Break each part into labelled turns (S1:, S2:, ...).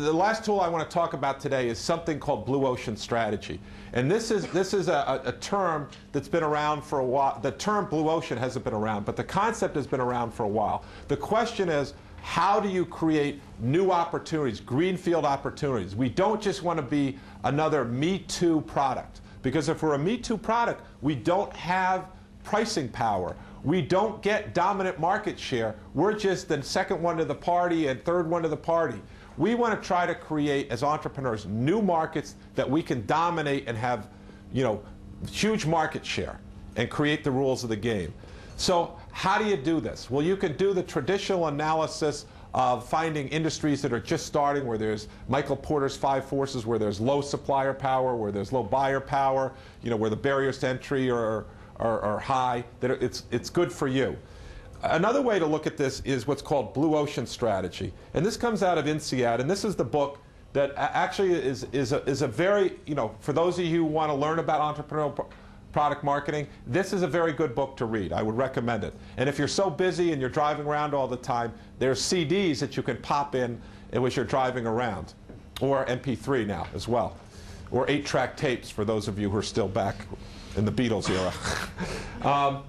S1: The last tool I want to talk about today is something called blue ocean strategy. And this is a term that's been around for a while. The term blue ocean hasn't been around, but the concept has been around for a while. The question is, how do you create new opportunities, greenfield opportunities? We don't just want to be another Me Too product, because if we're a Me Too product, we don't have pricing power. We don't get dominant market share. We're just the second one to the party and third one to the party. We want to try to create, as entrepreneurs, new markets that we can dominate and have, huge market share and create the rules of the game. So how do you do this? Well, you can do the traditional analysis of finding industries that are just starting, where there's Michael Porter's 5 forces, where there's low supplier power, where there's low buyer power, where the barriers to entry are high, that it's good for you. Another way to look at this is what's called blue ocean strategy. And this comes out of INSEAD, and this is the book that actually is a very, for those of you who want to learn about entrepreneurial product marketing, this is a very good book to read. I would recommend it. And if you're so busy and you're driving around all the time, there's CDs that you can pop in as you're driving around, or MP3 now as well, or 8-track tapes for those of you who are still back in the Beatles era.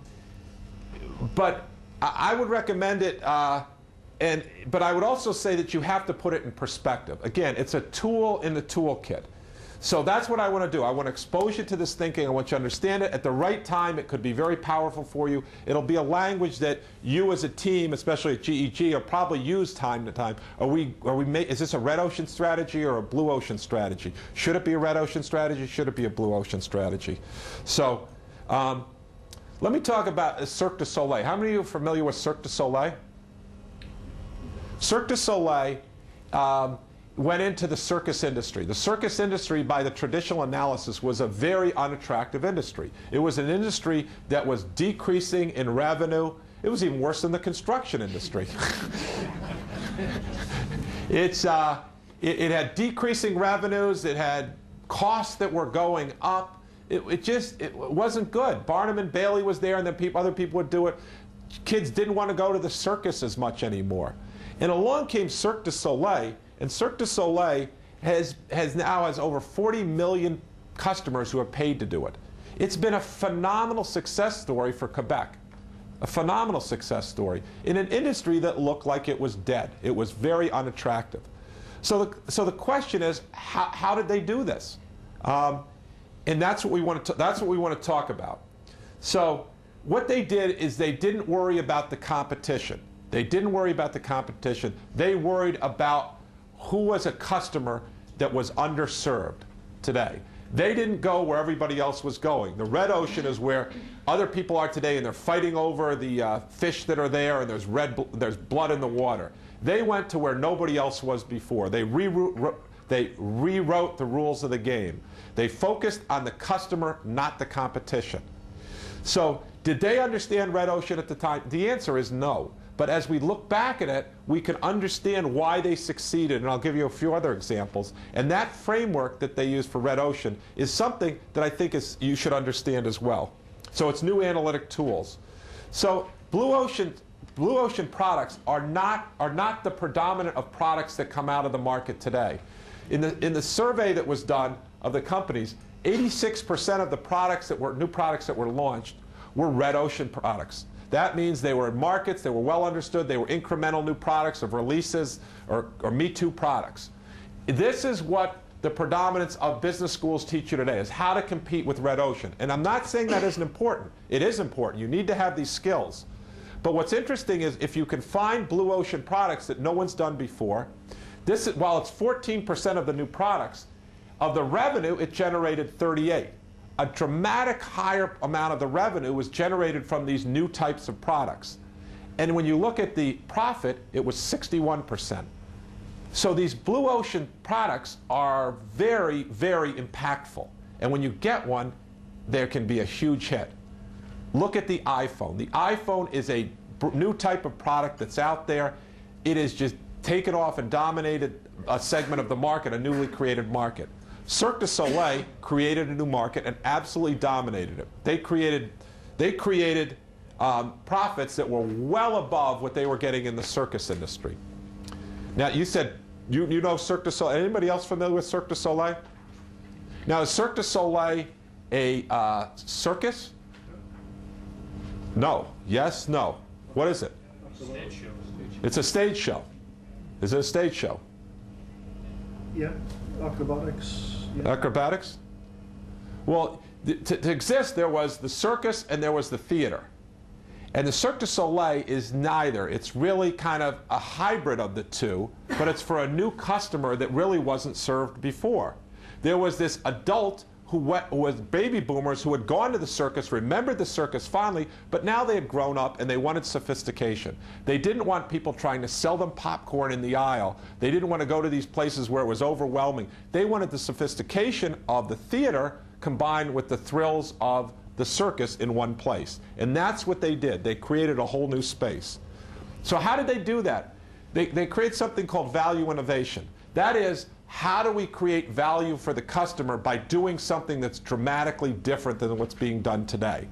S1: But I would recommend it, but I would also say that you have to put it in perspective. Again, it's a tool in the toolkit. So that's what I want to do. I want to expose you to this thinking. I want you to understand it. At the right time, it could be very powerful for you. It'll be a language that you as a team, especially at GEG, will probably use time to time. Is this a red ocean strategy or a blue ocean strategy? Should it be a red ocean strategy? Should it be a blue ocean strategy? So let me talk about Cirque de Soleil. How many of you are familiar with Cirque de Soleil? Cirque de Soleil went into the circus industry. The circus industry, by the traditional analysis, was a very unattractive industry. It was an industry that was decreasing in revenue. It was even worse than the construction industry. It had decreasing revenues. It had costs that were going up. It wasn't good. Barnum and Bailey was there, and then other people would do it. Kids didn't want to go to the circus as much anymore. And along came Cirque du Soleil, and Cirque du Soleil now has over 40 million customers who have paid to do it. It's been a phenomenal success story for Quebec, a phenomenal success story in an industry that looked like it was dead. It was very unattractive. So the question is, how did they do this? And that's what we want to talk about. So what they did is they didn't worry about the competition. They didn't worry about the competition. They worried about who was a customer that was underserved today. They didn't go where everybody else was going. The red ocean is where other people are today, and they're fighting over the fish that are there, and there's blood in the water. They went to where nobody else was before. They rewrote the rules of the game. They focused on the customer, not the competition. So did they understand red ocean at the time? The answer is no. But as we look back at it, we can understand why they succeeded, and I'll give you a few other examples. And that framework that they use for red ocean is something that I think you should understand as well. So it's new analytic tools. So blue ocean products are not the predominant of products that come out of the market today. In the survey that was done of the companies, 86% of the new products that were launched were red ocean products. That means they were in markets, they were well understood, they were incremental new products of releases or Me Too products. This is what the predominance of business schools teach you today, is how to compete with red ocean. And I'm not saying that isn't important. It is important. You need to have these skills. But what's interesting is if you can find blue ocean products that no one's done before, while it's 14% of the new products, of the revenue, it generated 38. A dramatic higher amount of the revenue was generated from these new types of products. And when you look at the profit, it was 61%. So these blue ocean products are very, very impactful. And when you get one, there can be a huge hit. Look at the iPhone. The iPhone is a new type of product that's out there. It has just taken off and dominated a segment of the market, a newly created market. Cirque du Soleil created a new market and absolutely dominated it. They created profits that were well above what they were getting in the circus industry. Now, you said, You know Cirque du Soleil. Anybody else familiar with Cirque du Soleil? Now, is Cirque du Soleil a circus? No. Yes, no. What is it?
S2: Stage show.
S1: It's a stage show. Is it a stage show?
S3: Yeah, acrobatics. Yeah.
S1: Acrobatics? Well, to exist, there was the circus and there was the theater. And the Cirque du Soleil is neither. It's really kind of a hybrid of the two, but it's for a new customer that really wasn't served before. There was this adult who was baby boomers who had gone to the circus, remembered the circus fondly, but now they had grown up and they wanted sophistication. They didn't want people trying to sell them popcorn in the aisle. They didn't want to go to these places where it was overwhelming. They wanted the sophistication of the theater combined with the thrills of the circus in one place. And that's what they did. They created a whole new space. So how did they do that? They create something called value innovation. That is, how do we create value for the customer by doing something that's dramatically different than what's being done today?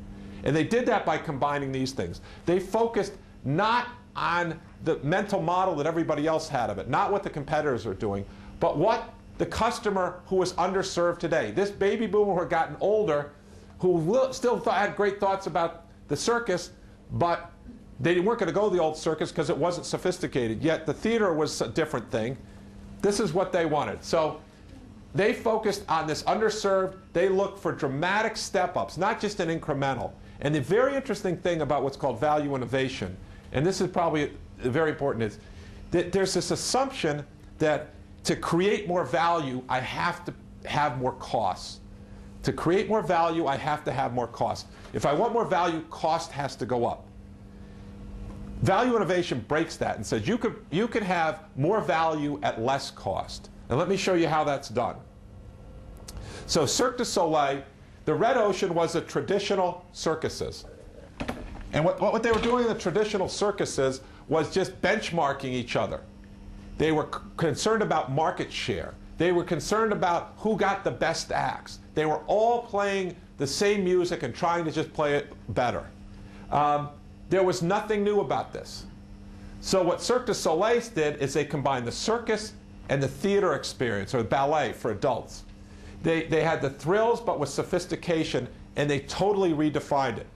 S1: And they did that by combining these things. They focused not on the mental model that everybody else had of it, not what the competitors are doing, but what the customer who was underserved today. This baby boomer who had gotten older, who still had great thoughts about the circus, but they weren't going to go to the old circus because it wasn't sophisticated. Yet the theater was a different thing. This is what they wanted. So they focused on this underserved. They looked for dramatic step-ups, not just an incremental. And the very interesting thing about what's called value innovation, and this is probably very important, is that there's this assumption that to create more value, I have to have more costs. To create more value, I have to have more cost. If I want more value, cost has to go up. Value innovation breaks that and says you could have more value at less cost. And let me show you how that's done. So Cirque du Soleil, the red ocean was a traditional circuses. And what they were doing in the traditional circuses was just benchmarking each other. They were concerned about market share. They were concerned about who got the best acts. They were all playing the same music and trying to just play it better. There was nothing new about this. So what Cirque du Soleil did is they combined the circus and the theater experience, or ballet for adults. They had the thrills but with sophistication, and they totally redefined it.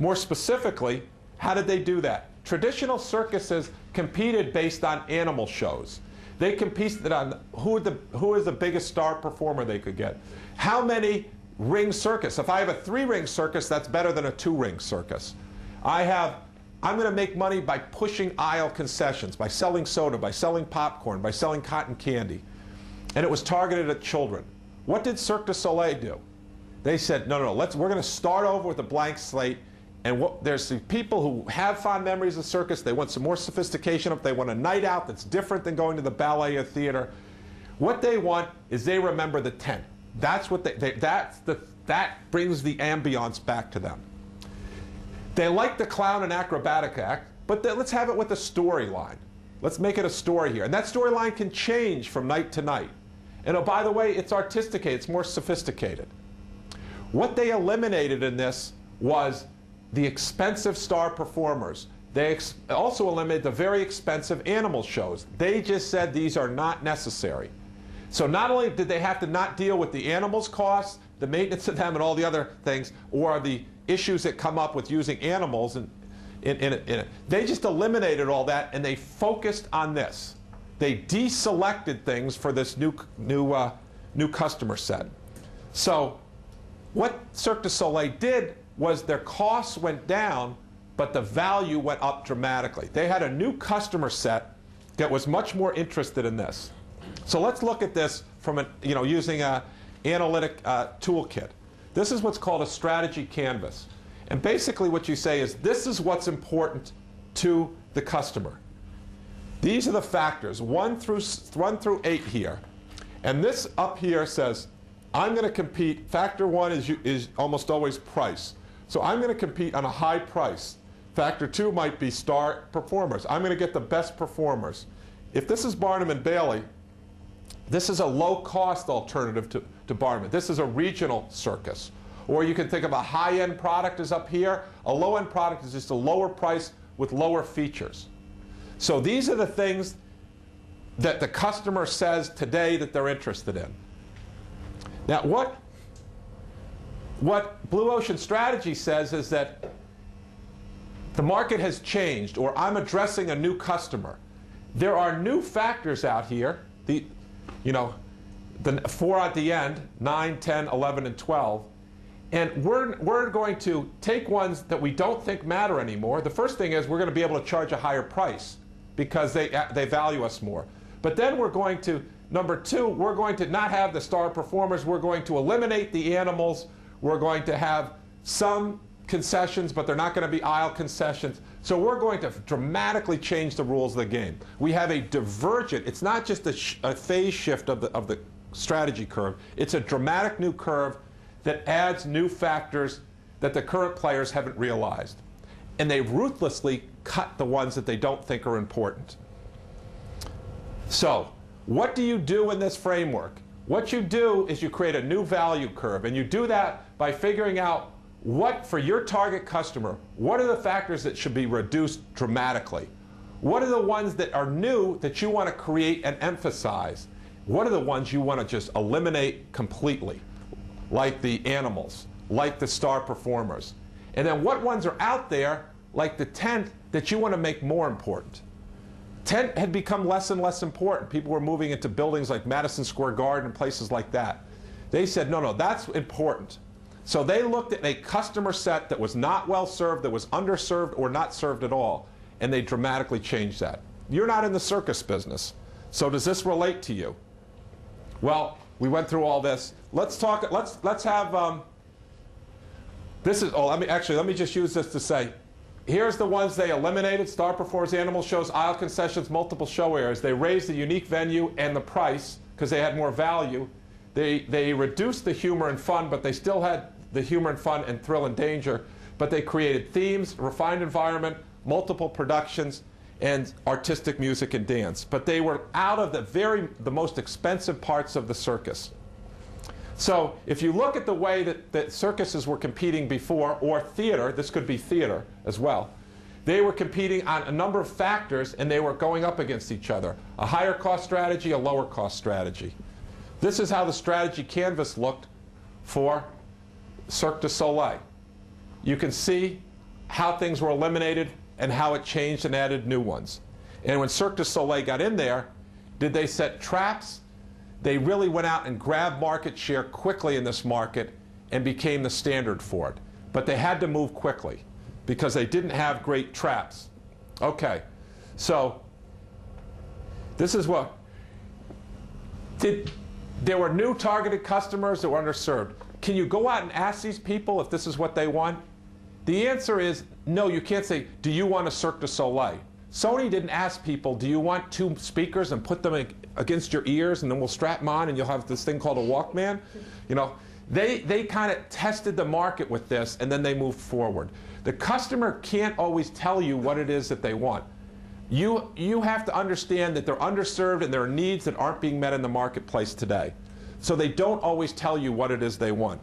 S1: More specifically, how did they do that? Traditional circuses competed based on animal shows. They competed on who is the biggest star performer they could get. How many ring circus? If I have a 3-ring circus, that's better than a 2-ring circus. I'm going to make money by pushing aisle concessions, by selling soda, by selling popcorn, by selling cotton candy. And it was targeted at children. What did Cirque du Soleil do? They said, no, we're going to start over with a blank slate. And there's some people who have fond memories of circus. They want some more sophistication. If they want a night out that's different than going to the ballet or theater, what they want is they remember the tent. That's what that brings the ambiance back to them. They like the clown and acrobatic act, but let's have it with a storyline. Let's make it a story here. And that storyline can change from night to night. And oh, by the way, it's artisticated, it's more sophisticated. What they eliminated in this was the expensive star performers. They also eliminated the very expensive animal shows. They just said these are not necessary. So not only did they have to not deal with the animals' costs, the maintenance of them and all the other things, or the issues that come up with using animals in it. They just eliminated all that and they focused on this. They deselected things for this new customer set. So what Cirque du Soleil did was their costs went down, but the value went up dramatically. They had a new customer set that was much more interested in this. So let's look at this from using an analytic toolkit. This is what's called a strategy canvas. And basically what you say is this is what's important to the customer. These are the factors, 1 through 8 here. And this up here says, I'm going to compete, factor 1 is almost always price. So I'm going to compete on a high price. Factor 2 might be star performers. I'm going to get the best performers. If this is Barnum and Bailey, this is a low-cost alternative to Barnum. This is a regional circus. Or you can think of a high-end product is up here. A low-end product is just a lower price with lower features. So these are the things that the customer says today that they're interested in. Now, what Blue Ocean Strategy says is that the market has changed, or I'm addressing a new customer. There are new factors out here, the 4 at the end, 9, 10, 11, and 12. And we're going to take ones that we don't think matter anymore. The first thing is we're going to be able to charge a higher price because they value us more. But then we're going to, number 2, we're going to not have the star performers. We're going to eliminate the animals. We're going to have some concessions, but they're not going to be aisle concessions. So we're going to dramatically change the rules of the game. We have a divergent, it's not just a phase shift of the strategy curve. It's a dramatic new curve that adds new factors that the current players haven't realized. And they ruthlessly cut the ones that they don't think are important. So, what do you do in this framework? What you do is you create a new value curve, and you do that by figuring out what, for your target customer, what are the factors that should be reduced dramatically? What are the ones that are new that you want to create and emphasize? What are the ones you want to just eliminate completely? Like the animals, like the star performers. And then what ones are out there, like the tent, that you want to make more important? Tent had become less and less important. People were moving into buildings like Madison Square Garden and places like that. They said, no, that's important. So they looked at a customer set that was not well served, that was underserved or not served at all, and they dramatically changed that. You're not in the circus business, so does this relate to you? Well, we went through all this. Let's talk. Let's have. This is. Oh, let me just use this to say. Here's the ones they eliminated: star performers, animal shows, aisle concessions, multiple show areas. They raised the unique venue and the price because they had more value. They reduced the humor and fun, but they still had the humor and fun and thrill and danger. But they created themes, refined environment, multiple productions, and artistic music and dance. But they were out of the most expensive parts of the circus. So if you look at the way that circuses were competing before, or theater, this could be theater as well, they were competing on a number of factors and they were going up against each other. A higher cost strategy, a lower cost strategy. This is how the strategy canvas looked for Cirque du Soleil. You can see how things were eliminated and how it changed and added new ones. And when Cirque du Soleil got in there, did they set traps? They really went out and grabbed market share quickly in this market and became the standard for it. But they had to move quickly because they didn't have great traps. Okay, so this is what. There were new targeted customers that were underserved. Can you go out and ask these people if this is what they want? The answer is no, you can't say, do you want a Cirque du Soleil? Sony didn't ask people, do you want 2 speakers and put them against your ears and then we'll strap them on and you'll have this thing called a Walkman? You know, they kind of tested the market with this and then they moved forward. The customer can't always tell you what it is that they want. You have to understand that they're underserved and there are needs that aren't being met in the marketplace today. So they don't always tell you what it is they want.